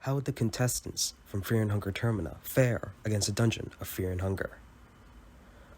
How would the contestants from Fear and Hunger Termina fare against a dungeon of Fear and Hunger?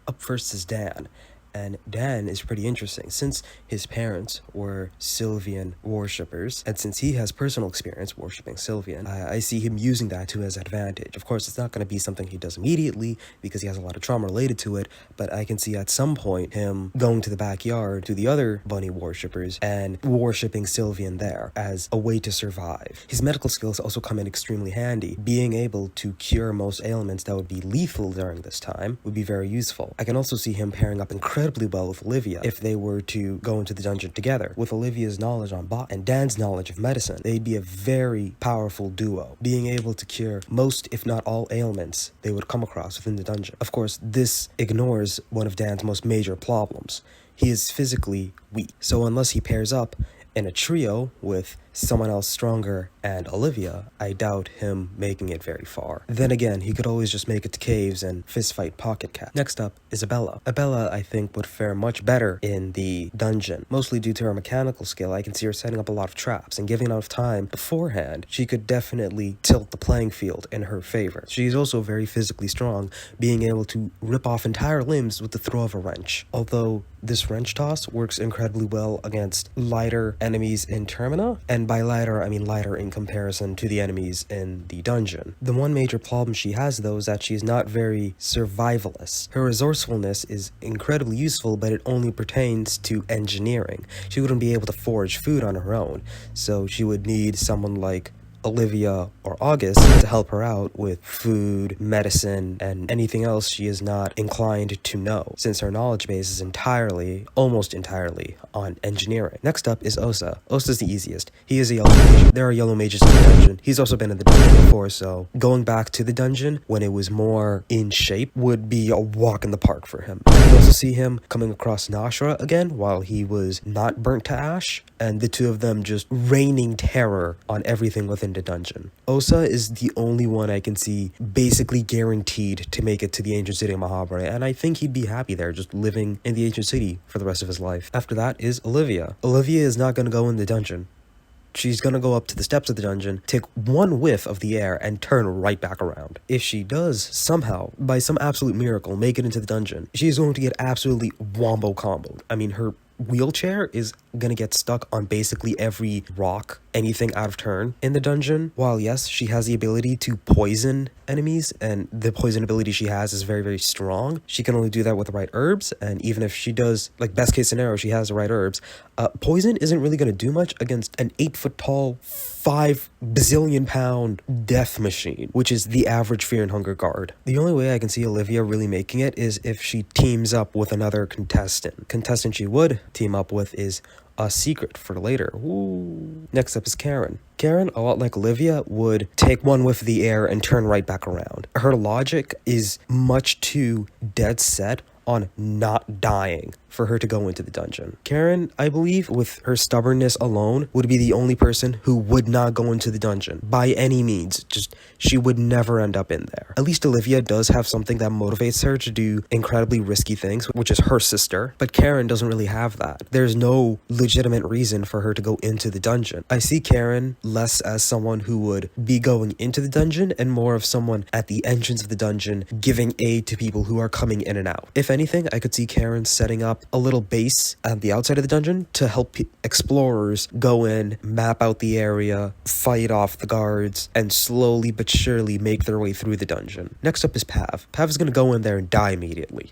Up first is Dan, and Dan is pretty interesting since his parents were Sylvian worshippers, and since he has personal experience worshipping Sylvian, I see him using that to his advantage. Of course, it's not going to be something he does immediately because he has a lot of trauma related to it, but I can see at some point him going to the backyard to the other bunny worshippers and worshipping Sylvian there as a way to survive. His medical skills also come in extremely handy. Being able to cure most ailments that would be lethal during this time would be very useful. I can also see him pairing up incredibly well with Olivia if they were to go into the dungeon together. With Olivia's knowledge on bot and Dan's knowledge of medicine, they'd be a very powerful duo, being able to cure most, if not all, ailments they would come across within the dungeon. Of course, this ignores one of Dan's most major problems. He is physically weak, so unless he pairs up in a trio with someone else stronger and Olivia, I doubt him making it very far. Then again, he could always just make it to caves and fistfight Pocket Cat. Next up is Abella. Abella, I think, would fare much better in the dungeon, mostly due to her mechanical skill. I can see her setting up a lot of traps, and given enough time beforehand, she could definitely tilt the playing field in her favor. She is also very physically strong, being able to rip off entire limbs with the throw of a wrench. Although this wrench toss works incredibly well against lighter enemies in Termina, and by lighter, I mean lighter in comparison to the enemies in the dungeon. The one major problem she has, though, is that she's not very survivalist. Her resourcefulness is incredibly useful, but it only pertains to engineering. She wouldn't be able to forage food on her own, so she would need someone like Olivia or August to help her out with food, medicine, and anything else she is not inclined to know, since her knowledge base is almost entirely, on engineering. Next up is Osa. Osa's the easiest. He is a yellow mage. There are yellow mages in the dungeon. He's also been in the dungeon before, so going back to the dungeon when it was more in shape would be a walk in the park for him. You can also see him coming across Nashra again while he was not burnt to ash, and the two of them just raining terror on everything within the dungeon. Osa is the only one I can see basically guaranteed to make it to the ancient city of Mahabharata, and I think he'd be happy there, just living in the ancient city for the rest of his life. After that is Olivia. Olivia is not going to go in the dungeon. She's gonna go up to the steps of the dungeon, take one whiff of the air, and turn right back around. If she does somehow, by some absolute miracle, make it into the dungeon, she's going to get absolutely wombo comboed. I mean, her wheelchair is gonna get stuck on basically every rock, anything out of turn in the dungeon. While yes, she has the ability to poison enemies, and the poison ability she has is very, very strong. She can only do that with the right herbs, and even if she does, like best case scenario, she has the right herbs, poison isn't really gonna do much against an 8-foot tall, 5 bazillion pound death machine, which is the average Fear and Hunger guard. The only way I can see Olivia really making it is if she teams up with another contestant. Contestant she would team up with is a secret for later. Ooh. Next up is Karen. Karen, a lot like Olivia, would take one whiff of the air and turn right back around. Her logic is much too dead set on not dying for her to go into the dungeon. Karen, I believe, with her stubbornness alone, would be the only person who would not go into the dungeon by any means. Just, she would never end up in there. At least Olivia does have something that motivates her to do incredibly risky things, which is her sister, but Karen doesn't really have that. There's no legitimate reason for her to go into the dungeon. I see Karen less as someone who would be going into the dungeon and more of someone at the entrance of the dungeon giving aid to people who are coming in and out. If anything, I could see Karen setting up a little base at the outside of the dungeon to help explorers go in, map out the area, fight off the guards, and slowly but surely make their way through the dungeon. Next up is Pav. Pav is going to go in there and die immediately.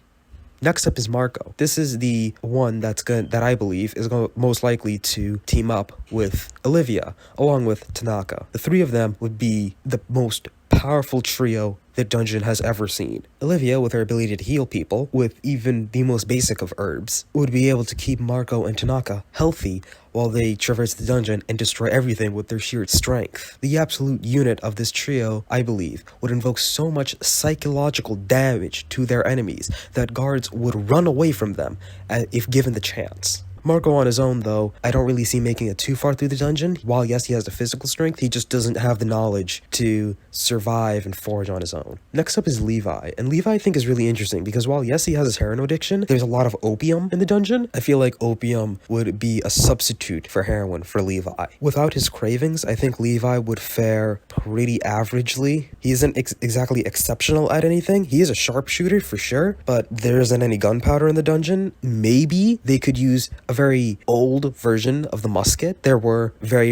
Next up is Marco. This is the one that I believe is most likely to team up with Olivia, along with Tanaka. The three of them would be the most powerful trio the dungeon has ever seen. Olivia, with her ability to heal people, with even the most basic of herbs, would be able to keep Marco and Tanaka healthy while they traverse the dungeon and destroy everything with their sheer strength. The absolute unit of this trio, I believe, would invoke so much psychological damage to their enemies that guards would run away from them if given the chance. Marco on his own, though, I don't really see making it too far through the dungeon. While yes, he has the physical strength, he just doesn't have the knowledge to survive and forage on his own. Next up is Levi, and Levi I think is really interesting because while yes, he has his heroin addiction, there's a lot of opium in the dungeon. I feel like opium would be a substitute for heroin for Levi. Without his cravings, I think Levi would fare pretty averagely. He isn't exactly exceptional at anything. He is a sharpshooter for sure, but there isn't any gunpowder in the dungeon. Maybe they could use a very old version of the musket. There were very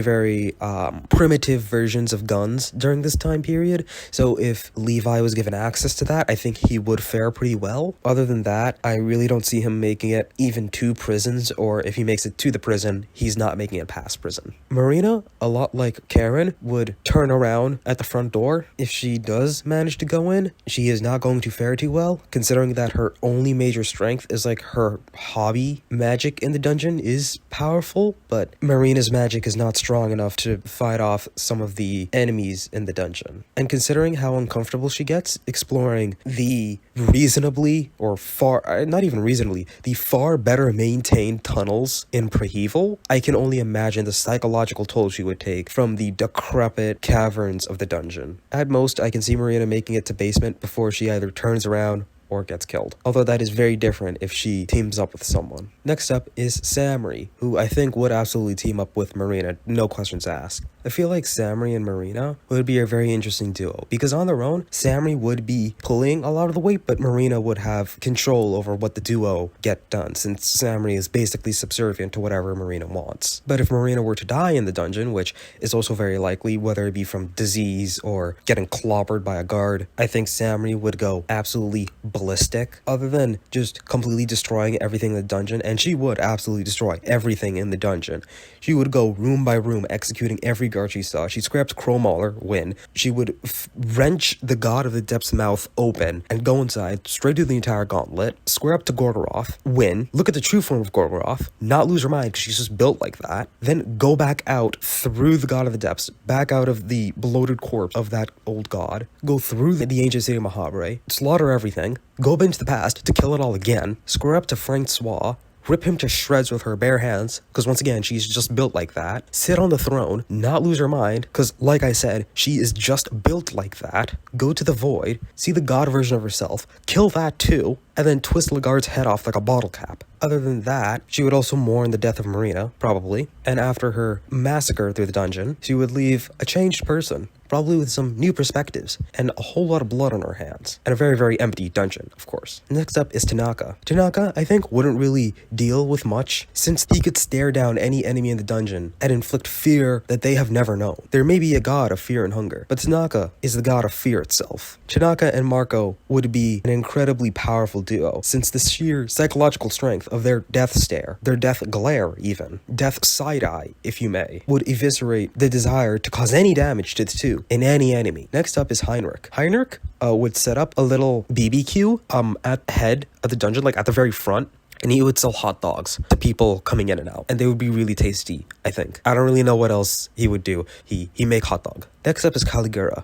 primitive versions of guns during this time period, so if Levi was given access to that, I think he would fare pretty well. Other than that, I really don't see him making it even to prisons, or if he makes it to the prison, he's not making it past prison. Marina, a lot like Karen, would turn around at the front door. If she does manage to go in, she is not going to fare too well, considering that her only major strength is like her hobby. Magic in the dungeon is powerful, but Marina's magic is not strong enough to fight off some of the enemies in the dungeon. And considering how uncomfortable she gets exploring the reasonably, or far, not even reasonably, the far better maintained tunnels in Prahevel, I can only imagine the psychological toll she would take from the decrepit caverns of the dungeon. At most, I can see Marina making it to basement before she either turns around or gets killed. Although that is very different if she teams up with someone. Next up is Samy, who I think would absolutely team up with Marina, no questions asked. I feel like Samy and Marina would be a very interesting duo, because on their own, Samy would be pulling a lot of the weight, but Marina would have control over what the duo get done, since Samy is basically subservient to whatever Marina wants. But if Marina were to die in the dungeon, which is also very likely, whether it be from disease or getting clobbered by a guard, I think Samy would go absolutely ballistic. Other than just completely destroying everything in the dungeon, and she would absolutely destroy everything in the dungeon. She would go room by room, executing every guard she saw. She scrapped Crowmauler, win. She would wrench the God of the Depth's mouth open and go inside, straight through the entire gauntlet, square up to Gorgoroth, win, look at the true form of Gorgoroth, not lose her mind because she's just built like that, then go back out through the God of the Depths, back out of the bloated corpse of that old god, go through the ancient city of Mahabre, slaughter everything, go into the past to kill it all again, square up to Francois, rip him to shreds with her bare hands, because once again, she's just built like that, sit on the throne, not lose her mind, because like I said, she is just built like that, go to the void, see the god version of herself, kill that too, and then twist Lagarde's head off like a bottle cap. Other than that, she would also mourn the death of Marina, probably, and after her massacre through the dungeon, she would leave a changed person, probably with some new perspectives, and a whole lot of blood on her hands, and a very empty dungeon, of course. Next up is Tanaka. Tanaka, I think, wouldn't really deal with much, since he could stare down any enemy in the dungeon and inflict fear that they have never known. There may be a god of fear and hunger, but Tanaka is the god of fear itself. Tanaka and Marco would be an incredibly powerful duo, since the sheer psychological strength of their death stare, their death glare even, death side-eye, if you may, would eviscerate the desire to cause any damage to the two in any enemy. Next up is Heinrich. Heinrich would set up a little BBQ at the head of the dungeon, like at the very front, and he would sell hot dogs to people coming in and out, and they would be really tasty, I think. I don't really know what else he would do. He make hot dog. Next up is Caligura.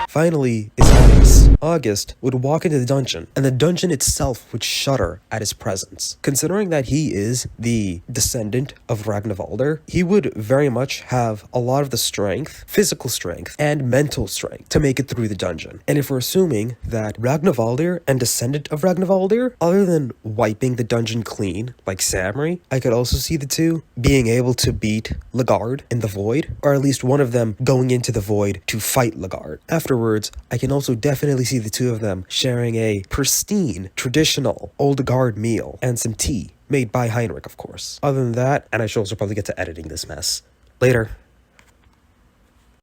Finally is August. August would walk into the dungeon, and the dungeon itself would shudder at his presence. Considering that he is the descendant of Ragnvaldr, he would very much have a lot of the strength, physical strength, and mental strength to make it through the dungeon. And if we're assuming that Ragnvaldr and descendant of Ragnvaldr, other than wiping the dungeon clean, like Samy, I could also see the two being able to beat Lagarde in the void, or at least one of them going into the void to fight Lagarde. Afterwards, I can also definitely see the two of them sharing a pristine, traditional, old guard meal and some tea, made by Heinrich, of course. Other than that, and I should also probably get to editing this mess. Later.